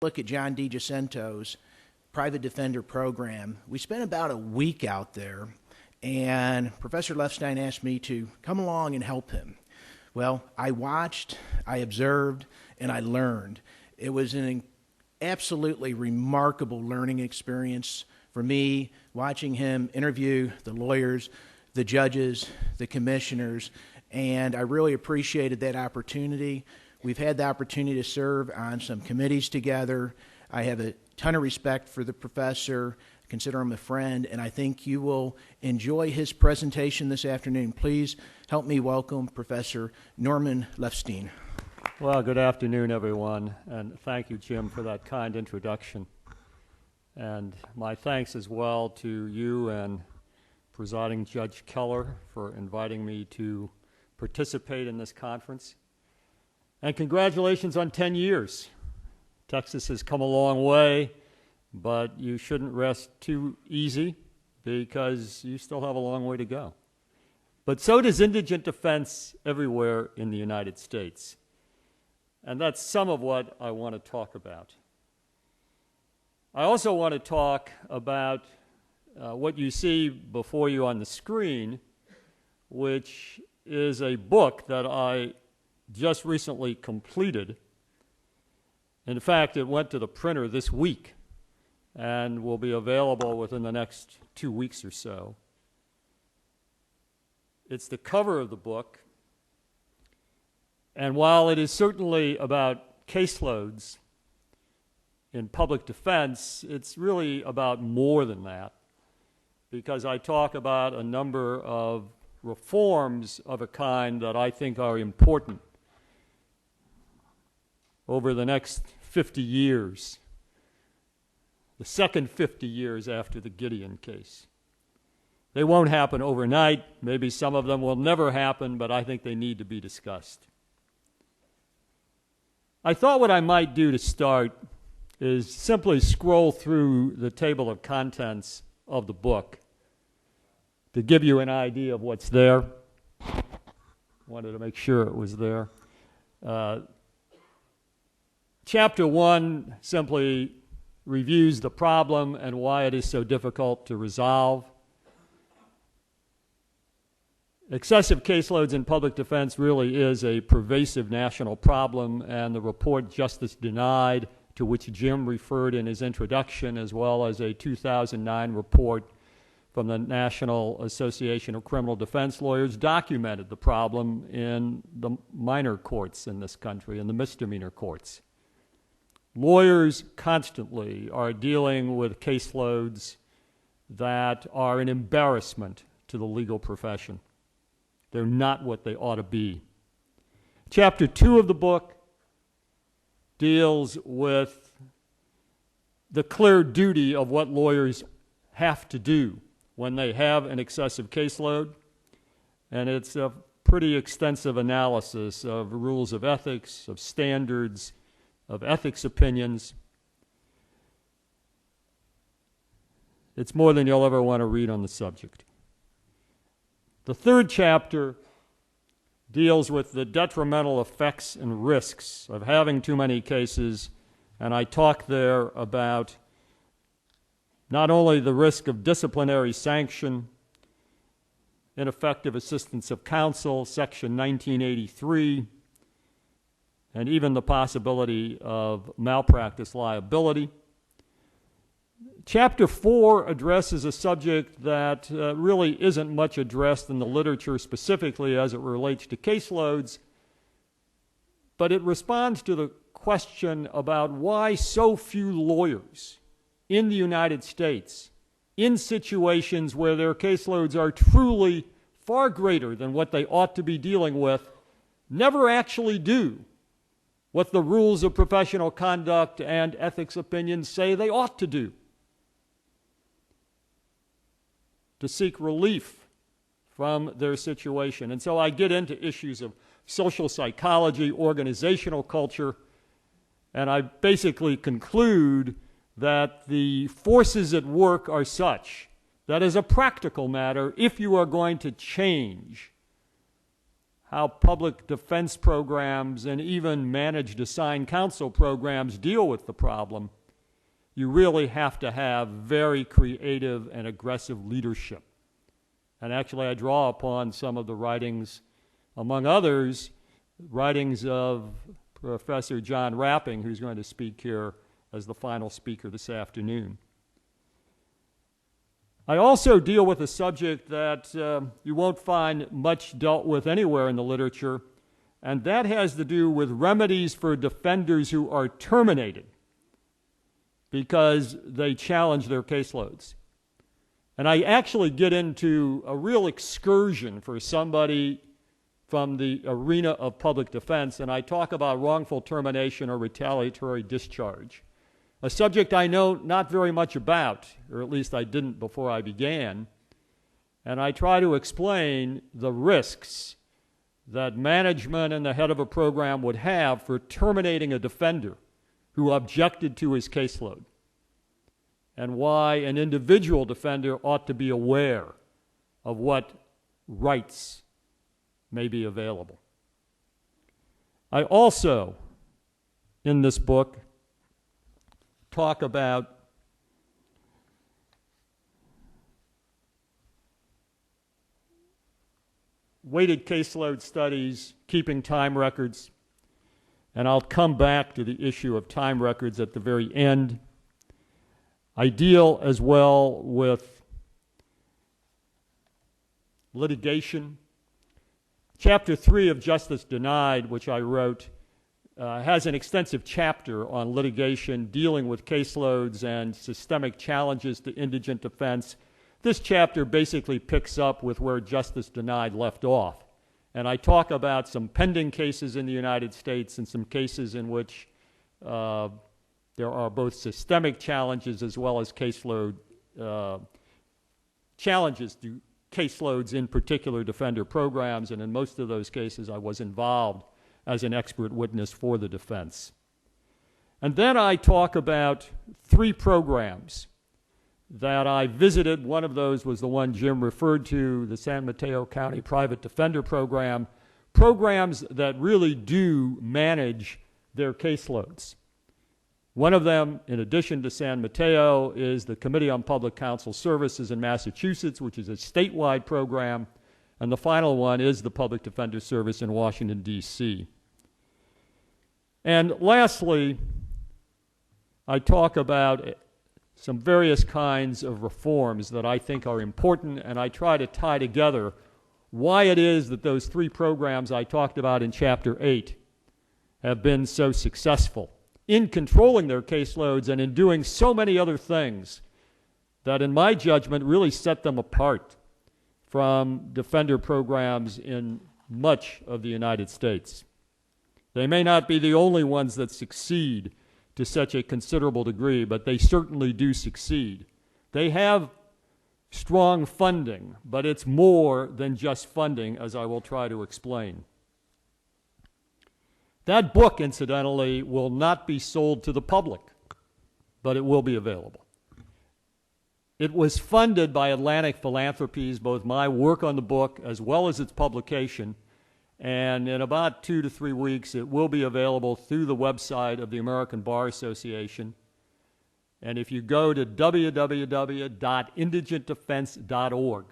Look at John DiGiacinto's private defender program. We spent about a week out there, and Professor Lefstein asked me to come along and help him. Well, I watched, I observed, and I learned. It was an absolutely remarkable learning experience for me, watching him interview the lawyers, the judges, the commissioners, and I really appreciated that opportunity. We've had the opportunity to serve on some committees together. I have a ton of respect for the professor, consider him a friend, and I think you will enjoy his presentation this afternoon. Please help me welcome Professor Norman Lefstein. Well, good afternoon, everyone, and thank you, Jim, for that kind introduction. And my thanks as well to you and Presiding Judge Keller for inviting me to participate in this conference. And congratulations on 10 years. Texas has come a long way, but you shouldn't rest too easy because you still have a long way to go. But so does indigent defense everywhere in the United States. And that's some of what I want to talk about. I also want to talk about what you see before you on the screen, which is a book that I just recently completed. In fact, it went to the printer this week and will be available within the next 2 weeks or so. It's the cover of the book, and while it is certainly about caseloads in public defense, it's really about more than that, because I talk about a number of reforms of a kind that I think are important over the next 50 years, the second 50 years after the Gideon case. They won't happen overnight. Maybe some of them will never happen, but I think they need to be discussed. I thought what I might do to start is simply scroll through the table of contents of the book to give you an idea of what's there. Wanted to make sure it was there. Chapter 1 simply reviews the problem and why it is so difficult to resolve. Excessive caseloads in public defense really is a pervasive national problem, and the report Justice Denied, to which Jim referred in his introduction, as well as a 2009 report from the National Association of Criminal Defense Lawyers, documented the problem in the minor courts in this country, in the misdemeanor courts. Lawyers constantly are dealing with caseloads that are an embarrassment to the legal profession. They're not what they ought to be. Chapter 2 of the book deals with the clear duty of what lawyers have to do when they have an excessive caseload, and it's a pretty extensive analysis of rules of ethics, of standards, of ethics opinions. It's more than you'll ever want to read on the subject. The third chapter deals with the detrimental effects and risks of having too many cases, and I talk there about not only the risk of disciplinary sanction, ineffective assistance of counsel, Section 1983, and even the possibility of malpractice liability. Chapter 4 addresses a subject that really isn't much addressed in the literature specifically as it relates to caseloads, but it responds to the question about why so few lawyers in the United States, in situations where their caseloads are truly far greater than what they ought to be dealing with, never actually do what the rules of professional conduct and ethics opinions say they ought to do, to seek relief from their situation. And so I get into issues of social psychology, organizational culture, and I basically conclude that the forces at work are such that as a practical matter, if you are going to change how public defense programs and even managed assigned counsel programs deal with the problem, you really have to have very creative and aggressive leadership. And actually, I draw upon some of the writings, among others, writings of Professor John Rapping, who's going to speak here as the final speaker this afternoon. I also deal with a subject that you won't find much dealt with anywhere in the literature, and that has to do with remedies for defenders who are terminated because they challenge their caseloads. And I actually get into a real excursion for somebody from the arena of public defense, and I talk about wrongful termination or retaliatory discharge, a subject I know not very much about, or at least I didn't before I began, and I try to explain the risks that management and the head of a program would have for terminating a defender who objected to his caseload, and why an individual defender ought to be aware of what rights may be available. I also, in this book, talk about weighted caseload studies, keeping time records, and I'll come back to the issue of time records at the very end. I deal as well with litigation. Chapter 3 of Justice Denied, which I wrote, has an extensive chapter on litigation dealing with caseloads and systemic challenges to indigent defense. This chapter basically picks up with where Justice Denied left off. And I talk about some pending cases in the United States and some cases in which there are both systemic challenges as well as caseload challenges to caseloads in particular defender programs. And in most of those cases, I was involved as an expert witness for the defense. And then I talk about 3 programs that I visited. One of those was the one Jim referred to, the San Mateo County Private Defender Program, programs that really do manage their caseloads. One of them, in addition to San Mateo, is the Committee on Public Counsel Services in Massachusetts, which is a statewide program. And the final one is the Public Defender Service in Washington, D.C. And lastly, I talk about some various kinds of reforms that I think are important, and I try to tie together why it is that those 3 programs I talked about in Chapter 8 have been so successful in controlling their caseloads and in doing so many other things that, in my judgment, really set them apart from defender programs in much of the United States. They may not be the only ones that succeed to such a considerable degree, but they certainly do succeed. They have strong funding, but it's more than just funding, as I will try to explain. That book, incidentally, will not be sold to the public, but it will be available. It was funded by Atlantic Philanthropies, both my work on the book as well as its publication, and in about 2 to 3 weeks it will be available through the website of the American Bar Association. And if you go to www.indigentdefense.org,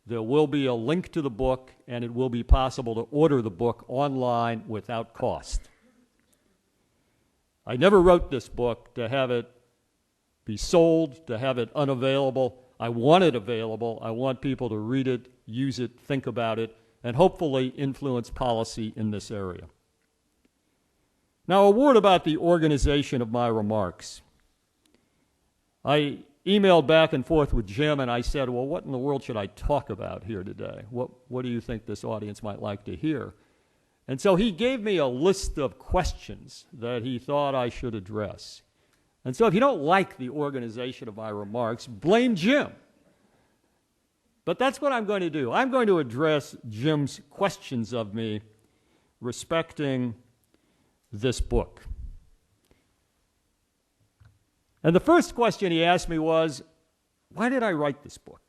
there will be a link to the book, and it will be possible to order the book online without cost. I never wrote this book to have it be sold, to have it unavailable. I want it available. I want people to read it, use it, think about it, and hopefully influence policy in this area. Now, a word about the organization of my remarks. I emailed back and forth with Jim, and I said, well, what in the world should I talk about here today? What do you think this audience might like to hear? And so he gave me a list of questions that he thought I should address. And so if you don't like the organization of my remarks, blame Jim. But that's what I'm going to do. I'm going to address Jim's questions of me respecting this book. And the first question he asked me was, why did I write this book?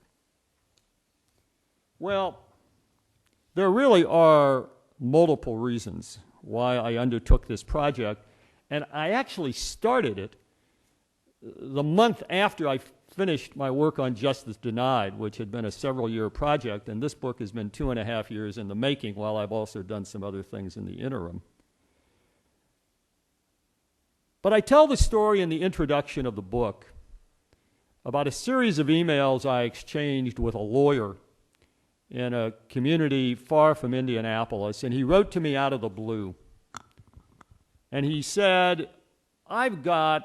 Well, there really are multiple reasons why I undertook this project, and I actually started it the month after I finished my work on Justice Denied, which had been a several-year project, and this book has been 2.5 years in the making, while I've also done some other things in the interim. But I tell the story in the introduction of the book about a series of emails I exchanged with a lawyer in a community far from Indianapolis, and he wrote to me out of the blue. And he said, I've got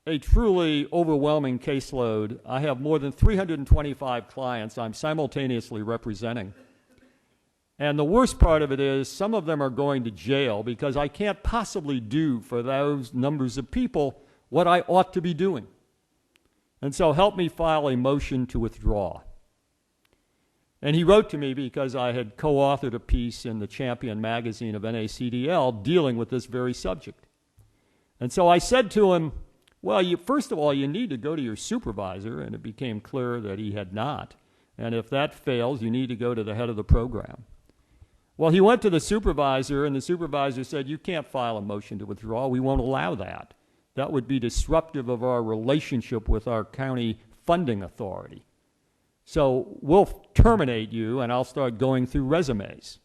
a truly overwhelming caseload. I have more than 325 clients I'm simultaneously representing. And the worst part of it is some of them are going to jail because I can't possibly do for those numbers of people what I ought to be doing. And so help me file a motion to withdraw. And he wrote to me because I had co-authored a piece in the Champion magazine of NACDL dealing with this very subject. And so I said to him, well, first of all, you need to go to your supervisor, and it became clear that he had not. And if that fails, you need to go to the head of the program. Well, he went to the supervisor, and the supervisor said, you can't file a motion to withdraw. We won't allow that. That would be disruptive of our relationship with our county funding authority. So we'll terminate you, and I'll start going through resumes.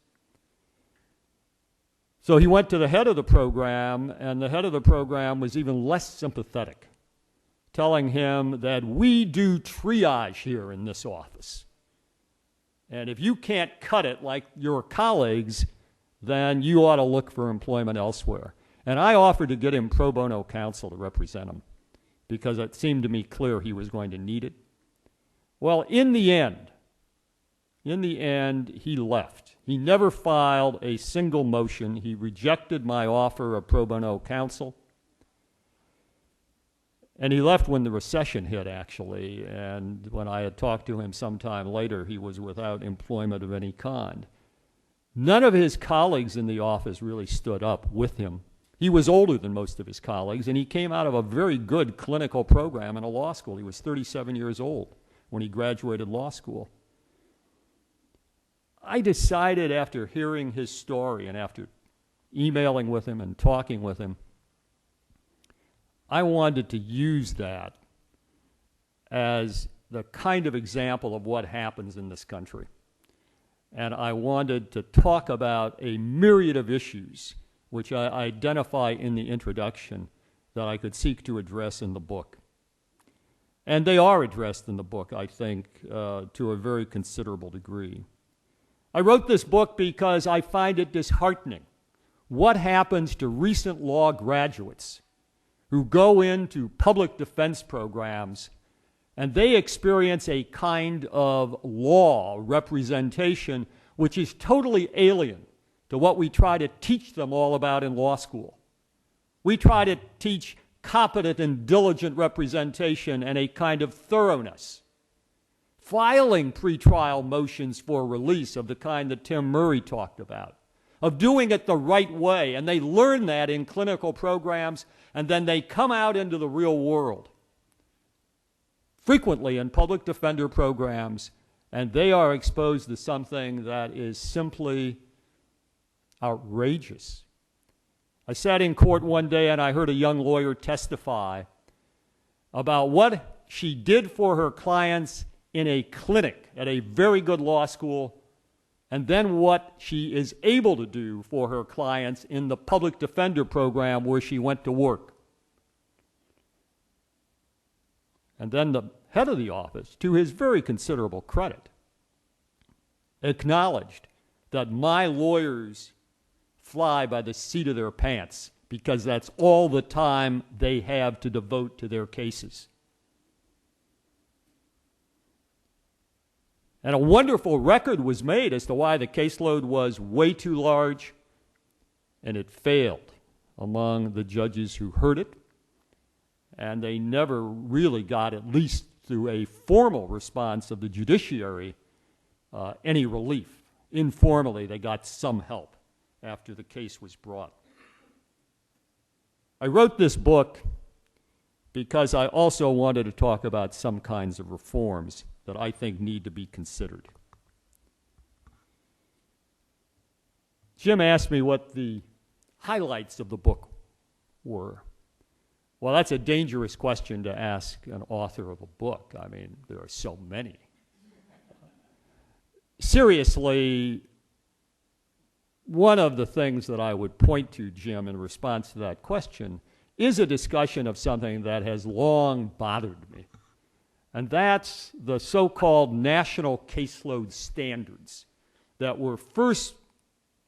So he went to the head of the program, and the head of the program was even less sympathetic, telling him that we do triage here in this office. And if you can't cut it like your colleagues, then you ought to look for employment elsewhere. And I offered to get him pro bono counsel to represent him because it seemed to me clear he was going to need it. Well, in the end, he left. He never filed a single motion. He rejected my offer of pro bono counsel. And he left when the recession hit, actually. And when I had talked to him sometime later, he was without employment of any kind. None of his colleagues in the office really stood up with him. He was older than most of his colleagues, and he came out of a very good clinical program in a law school. He was 37 years old when he graduated law school. I decided after hearing his story and after emailing with him and talking with him, I wanted to use that as the kind of example of what happens in this country. And I wanted to talk about a myriad of issues which I identify in the introduction that I could seek to address in the book. And they are addressed in the book, I think, to a very considerable degree. I wrote this book because I find it disheartening. What happens to recent law graduates who go into public defense programs and they experience a kind of law representation which is totally alien to what we try to teach them all about in law school. We try to teach competent and diligent representation and a kind of thoroughness. Filing pretrial motions for release of the kind that Tim Murray talked about, of doing it the right way, and they learn that in clinical programs, and then they come out into the real world, frequently in public defender programs, and they are exposed to something that is simply outrageous. I sat in court one day and I heard a young lawyer testify about what she did for her clients in a clinic at a very good law school, and then what she is able to do for her clients in the public defender program where she went to work. And then the head of the office, to his very considerable credit, acknowledged that my lawyers fly by the seat of their pants because that's all the time they have to devote to their cases. And a wonderful record was made as to why the caseload was way too large, and it failed among the judges who heard it, and they never really got, at least through a formal response of the judiciary, any relief. Informally, they got some help after the case was brought. I wrote this book because I also wanted to talk about some kinds of reforms that I think need to be considered. Jim asked me what the highlights of the book were. Well, that's a dangerous question to ask an author of a book. I mean, there are so many. Seriously, one of the things that I would point to, Jim, in response to that question is a discussion of something that has long bothered me, and that's the so-called national caseload standards that were first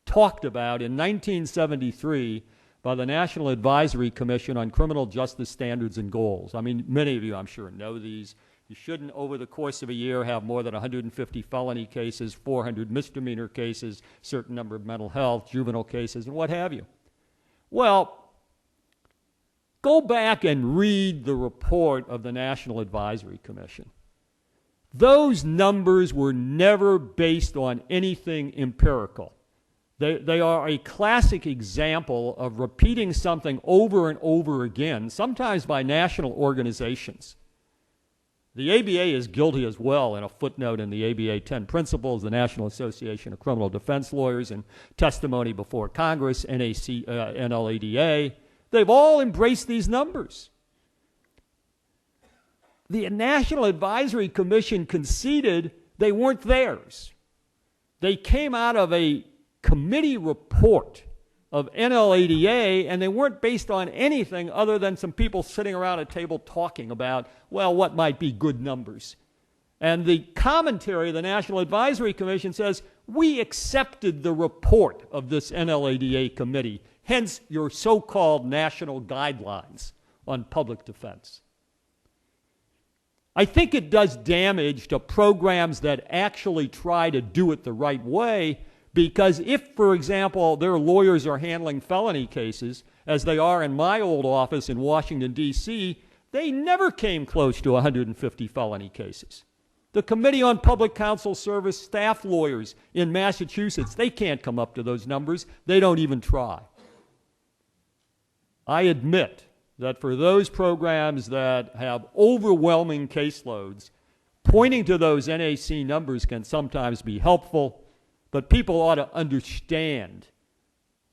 talked about in 1973 by the National Advisory Commission on Criminal Justice Standards and Goals. I mean, many of you, I'm sure, know these. You shouldn't, over the course of a year, have more than 150 felony cases, 400 misdemeanor cases, certain number of mental health, juvenile cases, and what have you. Well, go back and read the report of the National Advisory Commission. Those numbers were never based on anything empirical. They are a classic example of repeating something over and over again, sometimes by national organizations. The ABA is guilty as well in a footnote in the ABA 10 Principles, the National Association of Criminal Defense Lawyers, and testimony before Congress, NLADA. They've all embraced these numbers. The National Advisory Commission conceded they weren't theirs. They came out of a committee report of NLADA, and they weren't based on anything other than some people sitting around a table talking about, well, what might be good numbers. And the commentary of the National Advisory Commission says, we accepted the report of this NLADA committee, hence your so-called national guidelines on public defense. I think it does damage to programs that actually try to do it the right way, because if, for example, their lawyers are handling felony cases, as they are in my old office in Washington, D.C., they never came close to 150 felony cases. The Committee on Public Counsel Service staff lawyers in Massachusetts, they can't come up to those numbers. They don't even try. I admit that for those programs that have overwhelming caseloads, pointing to those NAC numbers can sometimes be helpful, but people ought to understand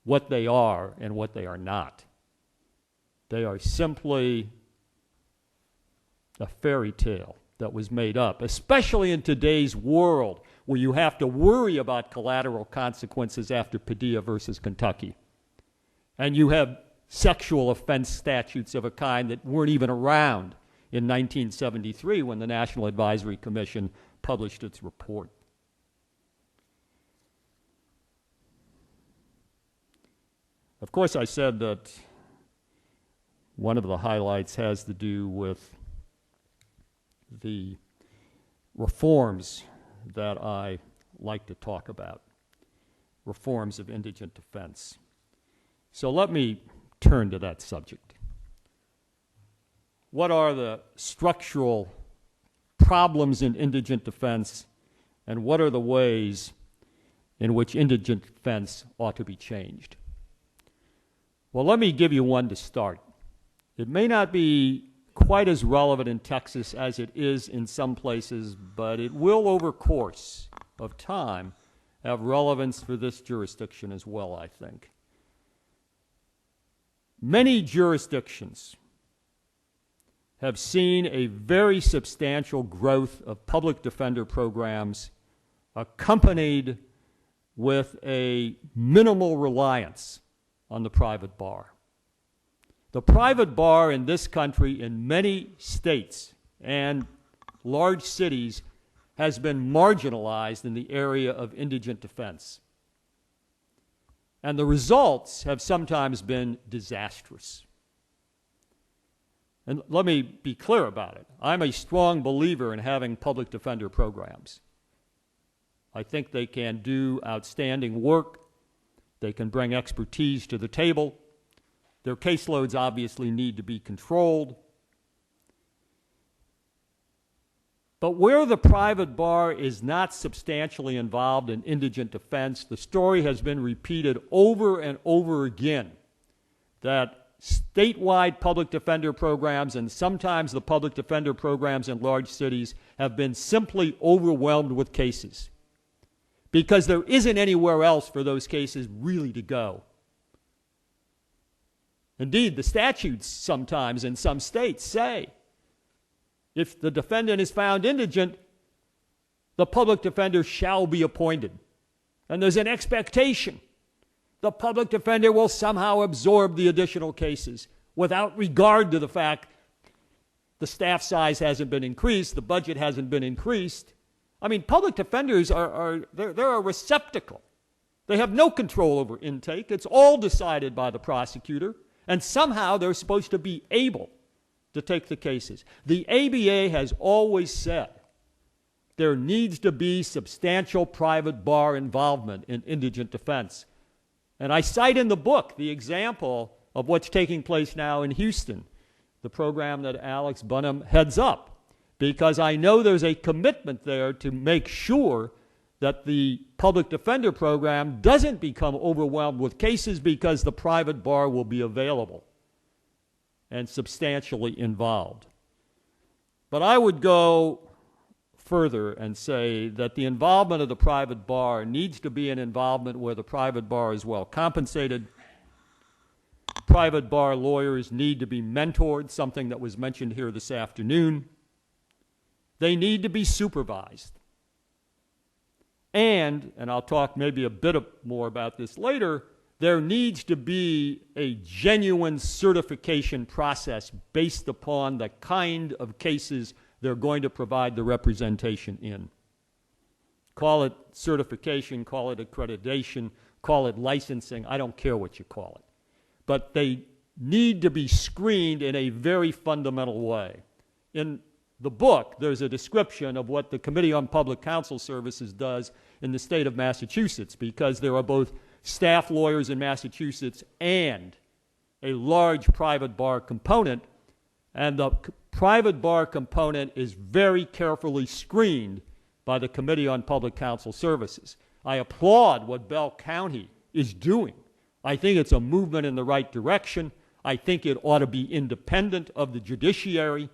what they are and what they are not. They are simply a fairy tale that was made up, especially in today's world where you have to worry about collateral consequences after Padilla versus Kentucky. And you have sexual offense statutes of a kind that weren't even around in 1973 when the National Advisory Commission published its report. Of course, I said that one of the highlights has to do with the reforms that I like to talk about, reforms of indigent defense. So let me turn to that subject. What are the structural problems in indigent defense, and what are the ways in which indigent defense ought to be changed? Well, let me give you one to start. It may not be quite as relevant in Texas as it is in some places, but it will, over course of time, have relevance for this jurisdiction as well, I think. Many jurisdictions have seen a very substantial growth of public defender programs accompanied with a minimal reliance on the private bar. The private bar in this country, in many states and large cities, has been marginalized in the area of indigent defense. And the results have sometimes been disastrous. And let me be clear about it. I'm a strong believer in having public defender programs. I think they can do outstanding work. They can bring expertise to the table. Their caseloads obviously need to be controlled. But where the private bar is not substantially involved in indigent defense, the story has been repeated over and over again that statewide public defender programs, and sometimes the public defender programs in large cities, have been simply overwhelmed with cases because there isn't anywhere else for those cases really to go. Indeed, the statutes sometimes in some states say if the defendant is found indigent, the public defender shall be appointed. And there's an expectation the public defender will somehow absorb the additional cases without regard to the fact the staff size hasn't been increased, the budget hasn't been increased. I mean, public defenders they're a receptacle. They have no control over intake. It's all decided by the prosecutor, and somehow they're supposed to be able to take the cases. The ABA has always said there needs to be substantial private bar involvement in indigent defense. And I cite in the book the example of what's taking place now in Houston, the program that Alex Bunham heads up, because I know there's a commitment there to make sure that the public defender program doesn't become overwhelmed with cases because the private bar will be available and substantially involved. But I would go further and say that the involvement of the private bar needs to be an involvement where the private bar is well compensated. Private bar lawyers need to be mentored, something that was mentioned here this afternoon. They need to be supervised. And I'll talk maybe a bit more about this later, there needs to be a genuine certification process based upon the kind of cases they're going to provide the representation in. Call it certification, call it accreditation, call it licensing, I don't care what you call it. But they need to be screened in a very fundamental way. In the book, there's a description of what the Committee on Public Counsel Services does in the state of Massachusetts, because there are both staff lawyers in Massachusetts and a large private bar component, and the private bar component is very carefully screened by the Committee on Public Counsel Services. I applaud what Bell County is doing. I think it's a movement in the right direction. I think it ought to be independent of the judiciary.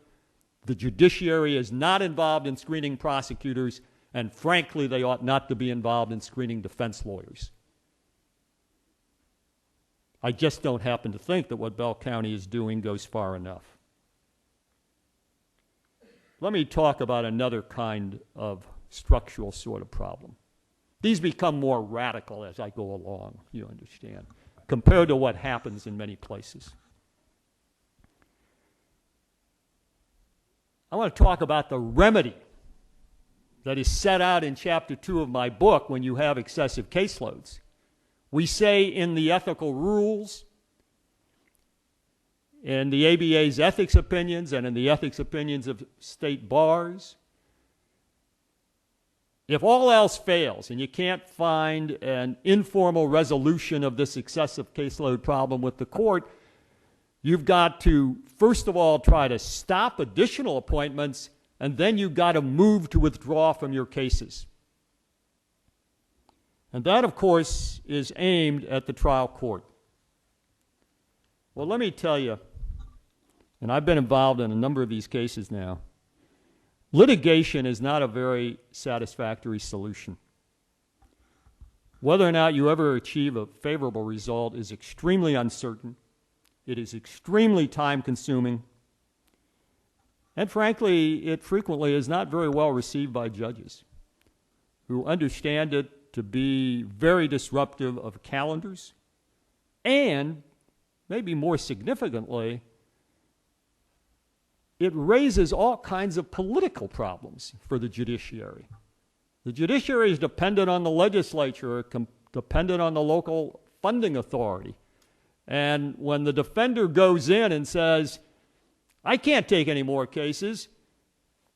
The judiciary is not involved in screening prosecutors, and frankly, they ought not to be involved in screening defense lawyers. I just don't happen to think that what Bell County is doing goes far enough. Let me talk about another kind of structural sort of problem. These become more radical as I go along, you understand, compared to what happens in many places. I want to talk about the remedy that is set out in Chapter 2 of my book when you have excessive caseloads. We say in the ethical rules, in the ABA's ethics opinions, and in the ethics opinions of state bars, if all else fails and you can't find an informal resolution of this excessive caseload problem with the court, you've got to, first of all, try to stop additional appointments, and then you've got to move to withdraw from your cases. And that, of course, is aimed at the trial court. Well, let me tell you, and I've been involved in a number of these cases now, litigation is not a very satisfactory solution. Whether or not you ever achieve a favorable result is extremely uncertain. It is extremely time-consuming. And frankly, it frequently is not very well received by judges who understand it to be very disruptive of calendars and, maybe more significantly, it raises all kinds of political problems for the judiciary. The judiciary is dependent on the legislature, dependent on the local funding authority. And when the defender goes in and says, I can't take any more cases,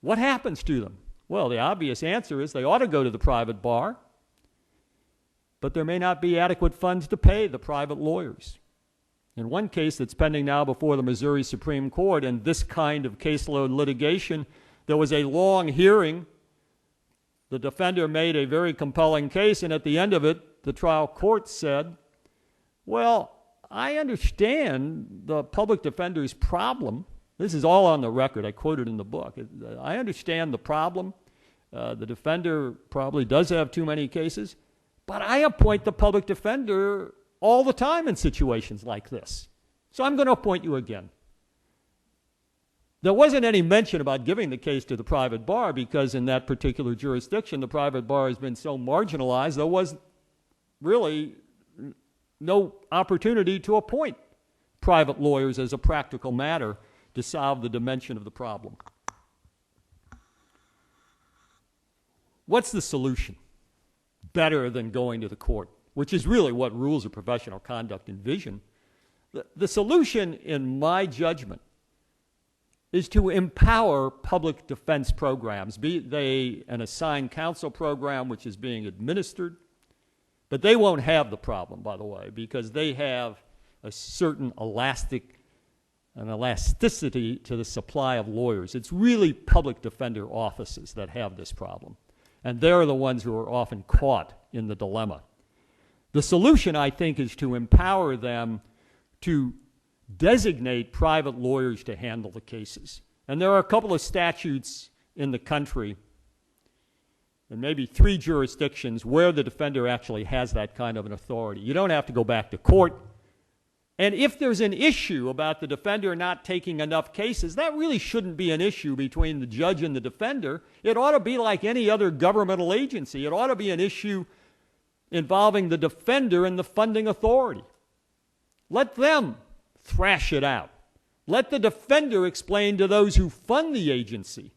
what happens to them? Well, the obvious answer is they ought to go to the private bar, but there may not be adequate funds to pay the private lawyers. In one case that's pending now before the Missouri Supreme Court, in this kind of caseload litigation, there was a long hearing. The defender made a very compelling case, and at the end of it, the trial court said, well, I understand the public defender's problem. This is all on the record. I quoted in the book. I understand the problem, The defender probably does have too many cases, but I appoint the public defender all the time in situations like this. So I'm going to appoint you again. There wasn't any mention about giving the case to the private bar because in that particular jurisdiction, the private bar has been so marginalized, there was really no opportunity to appoint private lawyers as a practical matter to solve the dimension of the problem. What's the solution? Better than going to the court, which is really what rules of professional conduct envision. The solution, in my judgment, is to empower public defense programs, be they an assigned counsel program which is being administered, but they won't have the problem, by the way, because they have a certain elasticity to the supply of lawyers. It's really public defender offices that have this problem, and they're the ones who are often caught in the dilemma. The solution, I think, is to empower them to designate private lawyers to handle the cases. And there are a couple of statutes in the country, and maybe 3 jurisdictions, where the defender actually has that kind of an authority. You don't have to go back to court. And if there's an issue about the defender not taking enough cases, that really shouldn't be an issue between the judge and the defender. It ought to be like any other governmental agency. It ought to be an issue involving the defender and the funding authority. Let them thrash it out. Let the defender explain to those who fund the agency,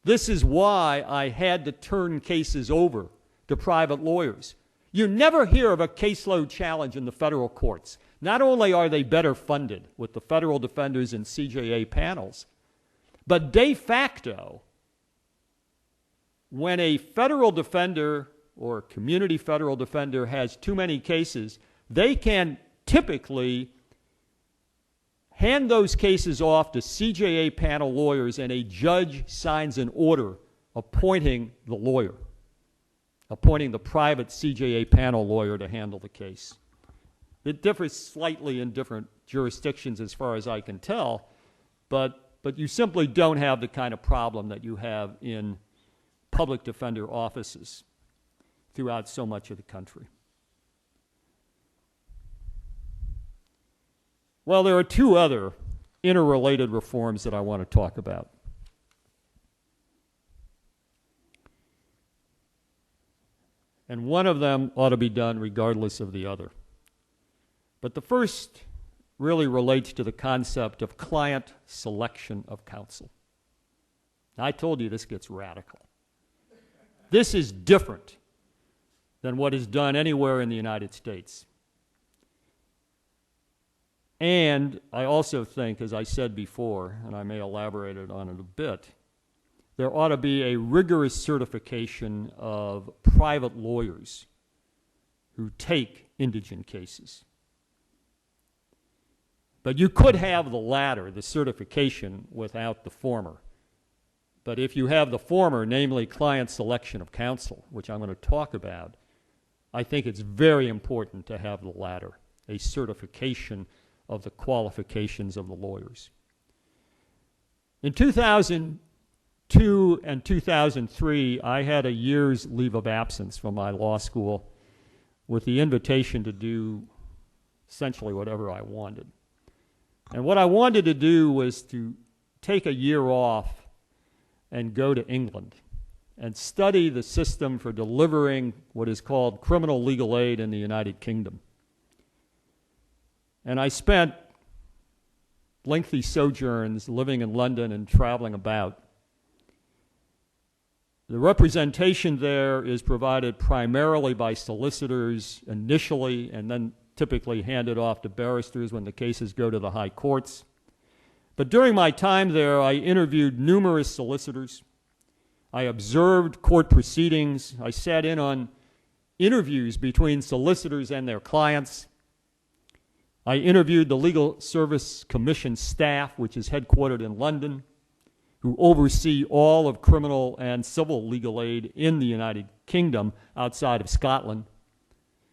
this is why I had to turn cases over to private lawyers. You never hear of a caseload challenge in the federal courts. Not only are they better funded with the federal defenders and CJA panels, but de facto, when a federal defender or a community federal defender has too many cases, they can typically hand those cases off to CJA panel lawyers, and a judge signs an order appointing the lawyer, appointing the private CJA panel lawyer to handle the case. It differs slightly in different jurisdictions as far as I can tell, but you simply don't have the kind of problem that you have in public defender offices throughout so much of the country. Well, there are 2 other interrelated reforms that I want to talk about. And one of them ought to be done regardless of the other. But the first really relates to the concept of client selection of counsel. Now, I told you this gets radical. This is different than what is done anywhere in the United States. And I also think, as I said before, and I may elaborate on it a bit, there ought to be a rigorous certification of private lawyers who take indigent cases. But you could have the latter, the certification, without the former. But if you have the former, namely client selection of counsel, which I'm going to talk about, I think it's very important to have the latter, a certification of the qualifications of the lawyers. In 2002 and 2003, I had a year's leave of absence from my law school with the invitation to do essentially whatever I wanted. And what I wanted to do was to take a year off and go to England and study the system for delivering what is called criminal legal aid in the United Kingdom. And I spent lengthy sojourns living in London and traveling about. The representation there is provided primarily by solicitors initially, and then typically handed off to barristers when the cases go to the high courts. But during my time there, I interviewed numerous solicitors. I observed court proceedings. I sat in on interviews between solicitors and their clients. I interviewed the Legal Service Commission staff, which is headquartered in London, who oversee all of criminal and civil legal aid in the United Kingdom outside of Scotland.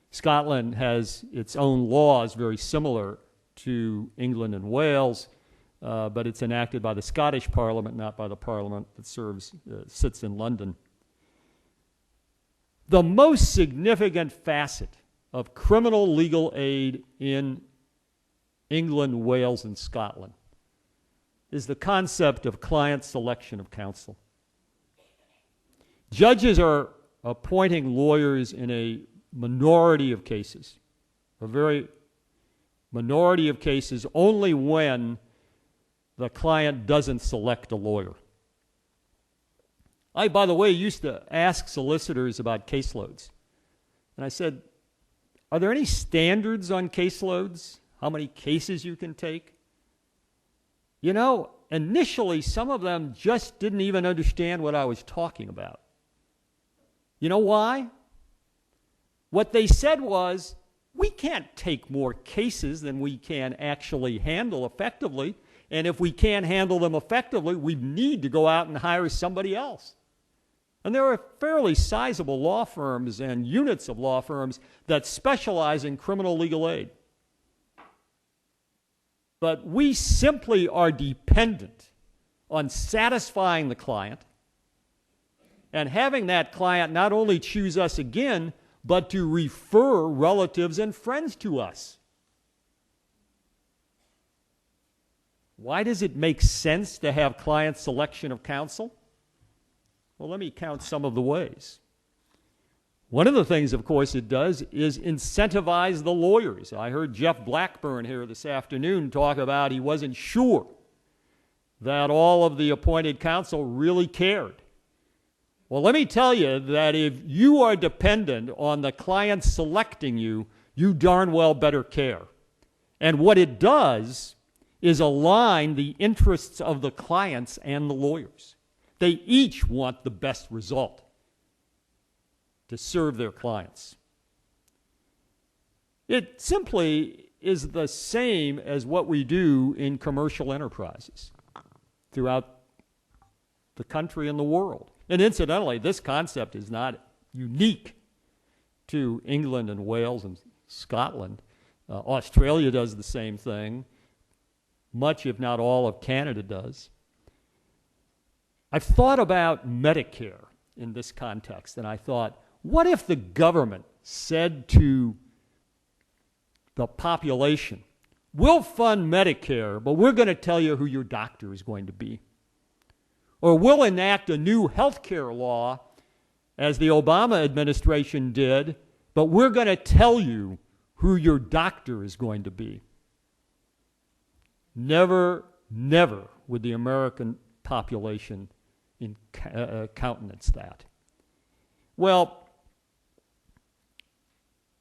Scotland has its own laws very similar to England and Wales, but it's enacted by the Scottish Parliament, not by the Parliament that sits in London. The most significant facet of criminal legal aid in England, Wales, and Scotland is the concept of client selection of counsel. Judges are appointing lawyers in a minority of cases, a very minority of cases, only when the client doesn't select a lawyer. I, by the way, used to ask solicitors about caseloads. And I said, are there any standards on caseloads? How many cases you can take? You know, initially, some of them just didn't even understand what I was talking about. You know why? What they said was, we can't take more cases than we can actually handle effectively. And if we can't handle them effectively, we need to go out and hire somebody else. And there are fairly sizable law firms and units of law firms that specialize in criminal legal aid. But we simply are dependent on satisfying the client and having that client not only choose us again, but to refer relatives and friends to us. Why does it make sense to have client selection of counsel? Well, let me count some of the ways. One of the things, of course, it does is incentivize the lawyers. I heard Jeff Blackburn here this afternoon talk about he wasn't sure that all of the appointed counsel really cared. Well, let me tell you that if you are dependent on the client selecting you, you darn well better care. And what it does is align the interests of the clients and the lawyers. They each want the best result to serve their clients. It simply is the same as what we do in commercial enterprises throughout the country and the world. And incidentally, this concept is not unique to England and Wales and Scotland. Australia does the same thing. Much, if not all, of Canada does. I've thought about Medicare in this context, and I thought, what if the government said to the population, we'll fund Medicare, but we're going to tell you who your doctor is going to be? Or we'll enact a new health care law, as the Obama administration did, but we're going to tell you who your doctor is going to be. Never, never would the American population countenance that. Well,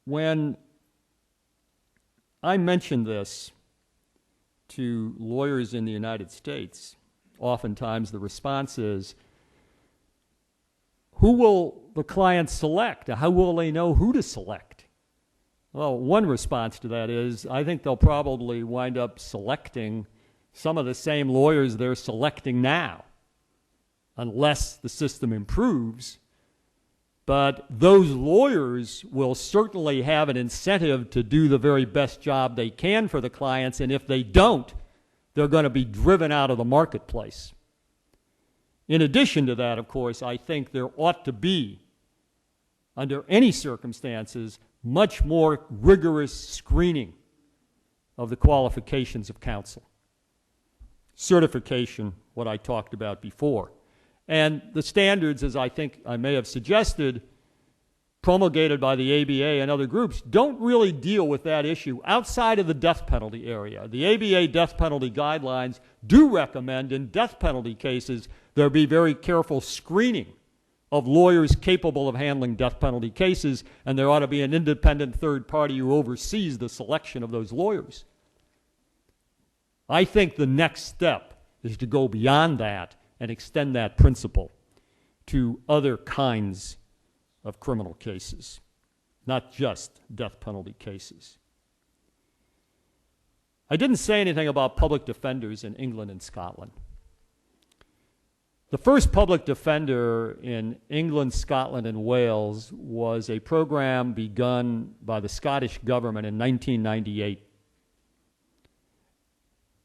when I mention this to lawyers in the United States, oftentimes the response is, who will the client select? How will they know who to select? Well, one response to that is, I think they'll probably wind up selecting some of the same lawyers they're selecting now, unless the system improves. But those lawyers will certainly have an incentive to do the very best job they can for the clients, and if they don't, they're going to be driven out of the marketplace. In addition to that, of course, I think there ought to be, under any circumstances, much more rigorous screening of the qualifications of counsel. Certification, what I talked about before. And the standards, as I think I may have suggested, promulgated by the ABA and other groups, don't really deal with that issue outside of the death penalty area. The ABA death penalty guidelines do recommend in death penalty cases there be very careful screening of lawyers capable of handling death penalty cases, and there ought to be an independent third party who oversees the selection of those lawyers. I think the next step is to go beyond that and extend that principle to other kinds of criminal cases, not just death penalty cases. I didn't say anything about public defenders in England and Scotland. The first public defender in England, Scotland, and Wales was a program begun by the Scottish government in 1998.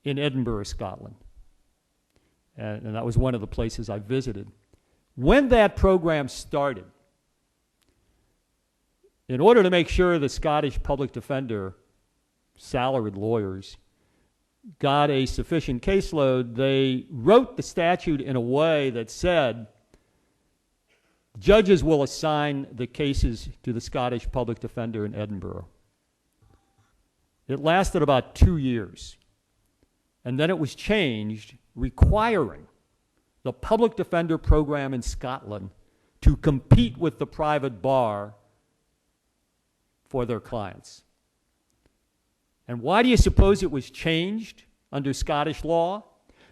in Edinburgh, Scotland. And that was one of the places I visited. When that program started, in order to make sure the Scottish public defender, salaried lawyers, got a sufficient caseload, they wrote the statute in a way that said judges will assign the cases to the Scottish public defender in Edinburgh. It lasted about 2 years. And then it was changed, requiring the public defender program in Scotland to compete with the private bar for their clients. And why do you suppose it was changed under Scottish law?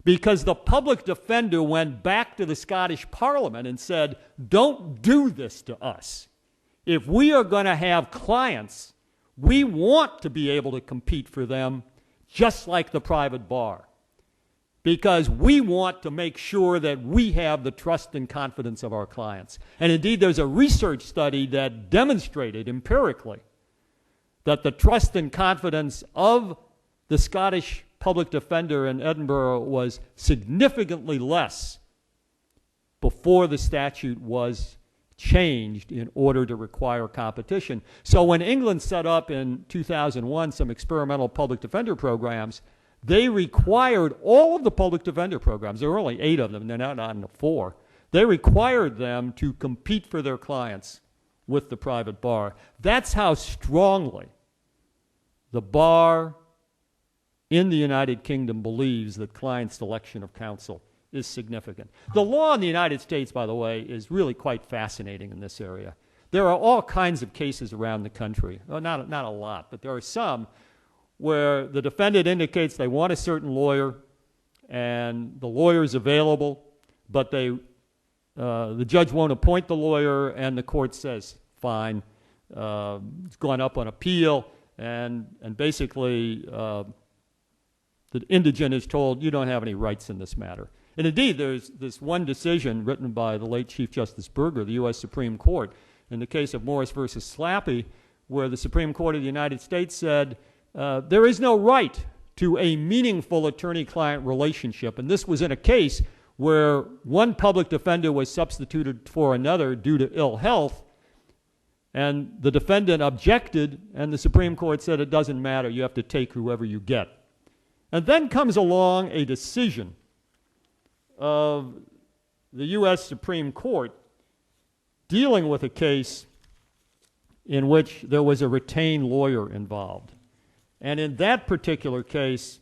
Because the public defender went back to the Scottish Parliament and said, don't do this to us. If we are going to have clients, we want to be able to compete for them just like the private bar, because we want to make sure that we have the trust and confidence of our clients. And indeed, there's a research study that demonstrated empirically that the trust and confidence of the Scottish public defender in Edinburgh was significantly less before the statute was changed in order to require competition. So when England set up in 2001 some experimental public defender programs, they required all of the public defender programs, there were only 8 of them, and they're now down to 4, they required them to compete for their clients with the private bar. That's how strongly the bar in the United Kingdom believes that client selection of counsel is significant. The law in the United States, by the way, is really quite fascinating in this area. There are all kinds of cases around the country. Well, not a lot, but there are some where the defendant indicates they want a certain lawyer and the lawyer is available, but the judge won't appoint the lawyer, and the court says, fine, it's gone up on appeal, and basically the indigent is told, you don't have any rights in this matter. And indeed, there's this one decision written by the late Chief Justice Burger, the U.S. Supreme Court, in the case of Morris versus Slappy, where the Supreme Court of the United States said, there is no right to a meaningful attorney-client relationship. And this was in a case where one public defender was substituted for another due to ill health, and the defendant objected, and the Supreme Court said it doesn't matter, you have to take whoever you get. And then comes along a decision of the U.S. Supreme Court dealing with a case in which there was a retained lawyer involved. And in that particular case,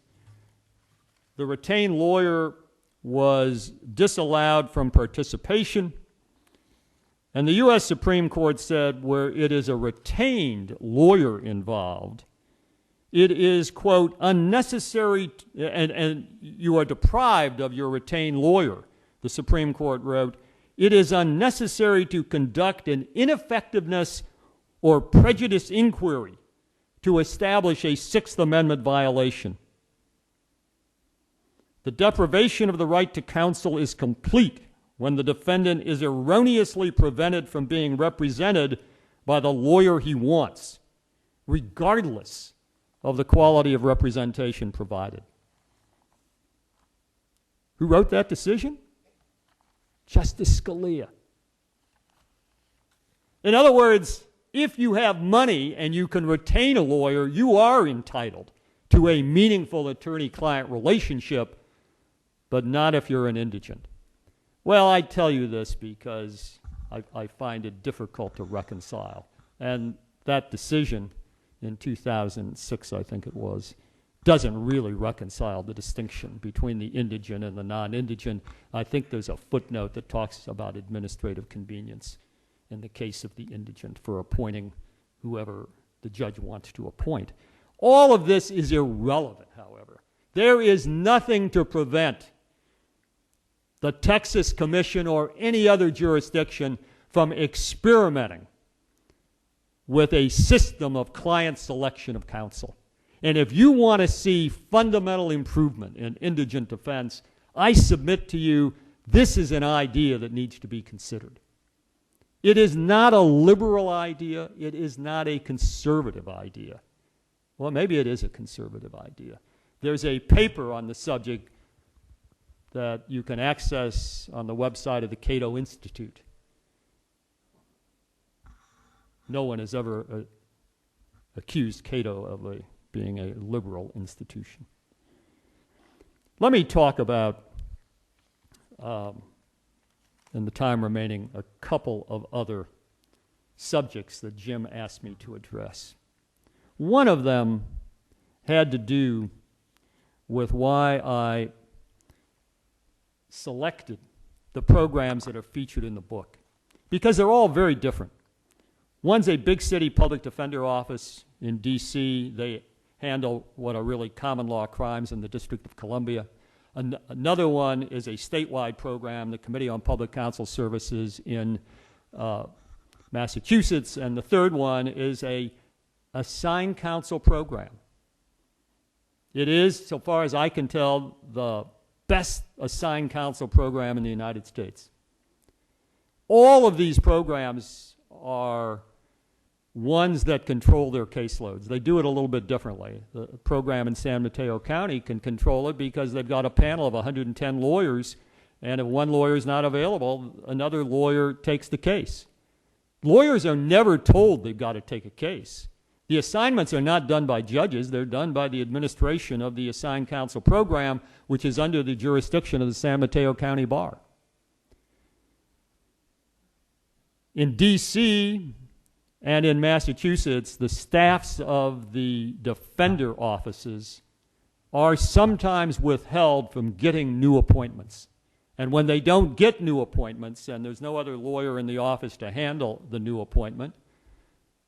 the retained lawyer was disallowed from participation, and the U.S. Supreme Court said where it is a retained lawyer involved, it is, quote, unnecessary, and you are deprived of your retained lawyer. The Supreme Court wrote, it is unnecessary to conduct an ineffectiveness or prejudice inquiry to establish a Sixth Amendment violation. The deprivation of the right to counsel is complete when the defendant is erroneously prevented from being represented by the lawyer he wants, regardless of the quality of representation provided. Who wrote that decision? Justice Scalia. In other words, if you have money and you can retain a lawyer, you are entitled to a meaningful attorney-client relationship, but not if you're an indigent. Well, I tell you this because I find it difficult to reconcile. And that decision in 2006, I think it was, doesn't really reconcile the distinction between the indigent and the non-indigent. I think there's a footnote that talks about administrative convenience in the case of the indigent for appointing whoever the judge wants to appoint. All of this is irrelevant, however. There is nothing to prevent the Texas Commission or any other jurisdiction from experimenting with a system of client selection of counsel. And if you want to see fundamental improvement in indigent defense, I submit to you this is an idea that needs to be considered. It is not a liberal idea. It is not a conservative idea. Well, maybe it is a conservative idea. There's a paper on the subject that you can access on the website of the Cato Institute. No one has ever accused Cato of being a liberal institution. Let me talk about, in the time remaining, a couple of other subjects that Jim asked me to address. One of them had to do with why I selected the programs that are featured in the book, because they're all very different. One's a big city public defender office in D.C. They handle what are really common law crimes in the District of Columbia. Another one is a statewide program, the Committee on Public Counsel Services in Massachusetts, and the third one is a assigned counsel program. It is, so far as I can tell, the best assigned counsel program in the United States. All of these programs are ones that control their caseloads. They do it a little bit differently. The program in San Mateo County can control it because they've got a panel of 110 lawyers, and if one lawyer is not available, another lawyer takes the case. Lawyers are never told they've got to take a case. The assignments are not done by judges. They're done by the administration of the assigned counsel program, which is under the jurisdiction of the San Mateo County Bar. In D.C. and in Massachusetts, the staffs of the defender offices are sometimes withheld from getting new appointments. And when they don't get new appointments, and there's no other lawyer in the office to handle the new appointment,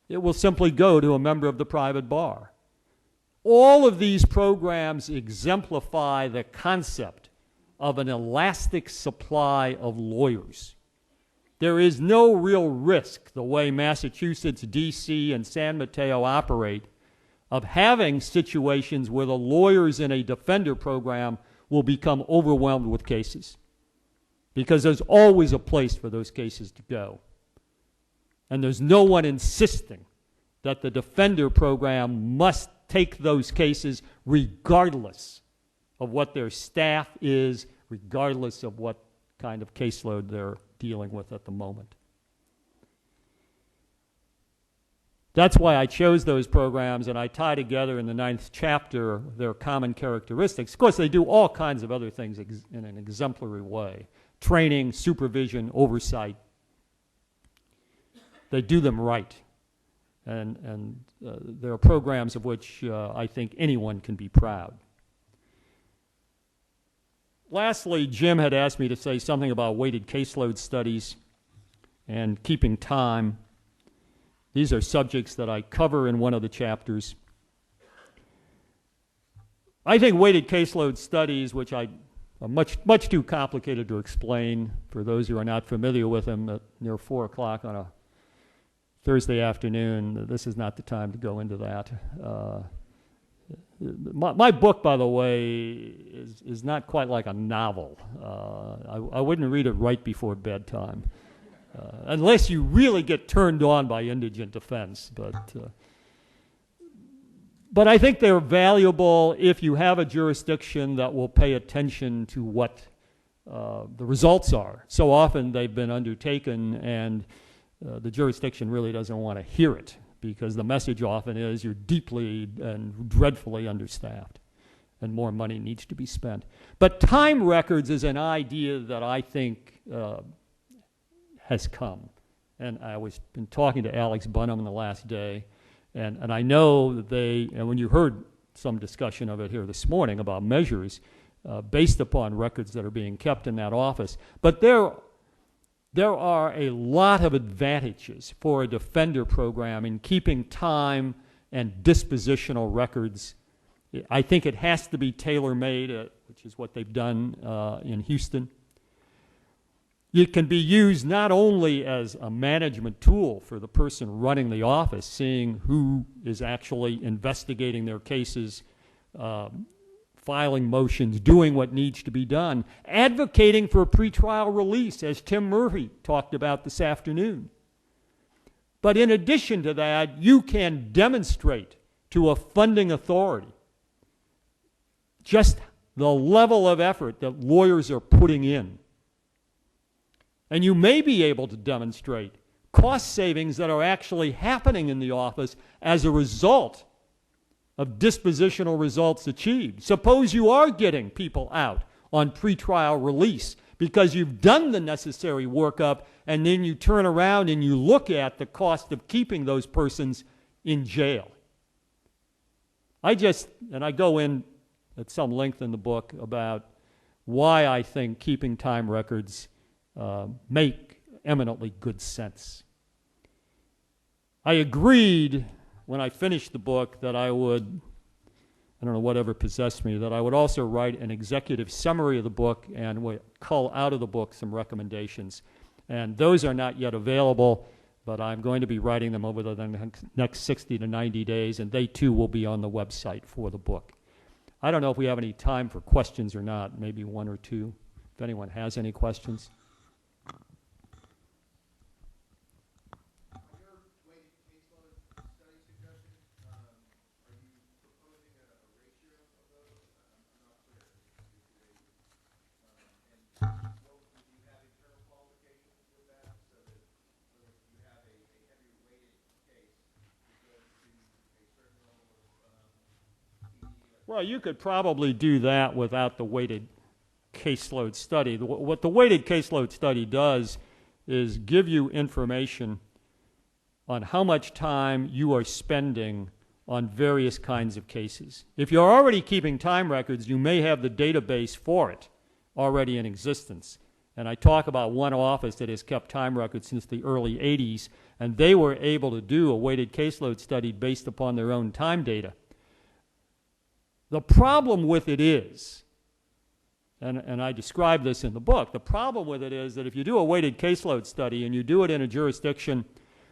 it will simply go to a member of the private bar. All of these programs exemplify the concept of an elastic supply of lawyers. There is no real risk, the way Massachusetts, D.C., and San Mateo operate, of having situations where the lawyers in a defender program will become overwhelmed with cases, because there's always a place for those cases to go. And there's no one insisting that the defender program must take those cases regardless of what their staff is, regardless of what kind of caseload they're dealing with at the moment. That's why I chose those programs, and I tie together in the 9th chapter their common characteristics. Of course, they do all kinds of other things in an exemplary way. Training, supervision, oversight. They do them right. And there are programs of which I think anyone can be proud. Lastly, Jim had asked me to say something about weighted caseload studies and keeping time. These are subjects that I cover in one of the chapters. I think weighted caseload studies, which are much too complicated to explain for those who are not familiar with them, at near 4 o'clock on a Thursday afternoon. This is not the time to go into that. My book, by the way, is not quite like a novel. I wouldn't read it right before bedtime, unless you really get turned on by indigent defense. But I think they're valuable if you have a jurisdiction that will pay attention to what the results are. So often they've been undertaken, and the jurisdiction really doesn't want to hear it, because the message often is you're deeply and dreadfully understaffed and more money needs to be spent. But time records is an idea that I think has come. And I was been talking to Alex Bunham the last day, and I know that and when you heard some discussion of it here this morning about measures based upon records that are being kept in that office, but there are a lot of advantages for a defender program in keeping time and dispositional records. I think it has to be tailor-made, which is what they've done in Houston. It can be used not only as a management tool for the person running the office, seeing who is actually investigating their cases, filing motions, doing what needs to be done, advocating for a pretrial release, as Tim Murphy talked about this afternoon. But in addition to that, you can demonstrate to a funding authority just the level of effort that lawyers are putting in. And you may be able to demonstrate cost savings that are actually happening in the office as a result of dispositional results achieved. Suppose you are getting people out on pretrial release because you've done the necessary workup, and then you turn around and you look at the cost of keeping those persons in jail. I go in at some length in the book about why I think keeping time records make eminently good sense. I agreed when I finished the book that I would, I don't know whatever possessed me, that I would also write an executive summary of the book and would cull out of the book some recommendations. And those are not yet available, but I'm going to be writing them over the next 60 to 90 days, and they too will be on the website for the book. I don't know if we have any time for questions or not, maybe one or two, if anyone has any questions. Well, you could probably do that without the weighted caseload study. What the weighted caseload study does is give you information on how much time you are spending on various kinds of cases. If you're already keeping time records, you may have the database for it already in existence. And I talk about one office that has kept time records since the early 80s, and they were able to do a weighted caseload study based upon their own time data. The problem with it is, and I describe this in the book, the problem with it is that if you do a weighted caseload study and you do it in a jurisdiction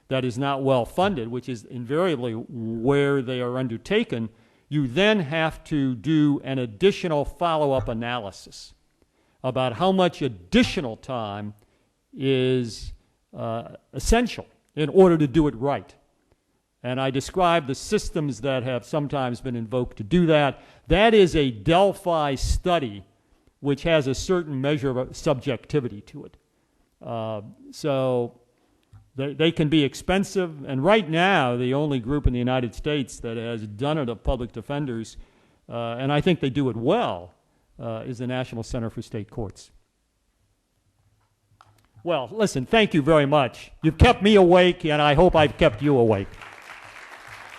that is not well funded, which is invariably where they are undertaken, you then have to do an additional follow-up analysis about how much additional time is essential in order to do it right. And I describe the systems that have sometimes been invoked to do that. That is a Delphi study which has a certain measure of subjectivity to it. So they can be expensive. And right now, the only group in the United States that has done it of public defenders, and I think they do it well, is the National Center for State Courts. Well, listen, thank you very much. You've kept me awake, and I hope I've kept you awake.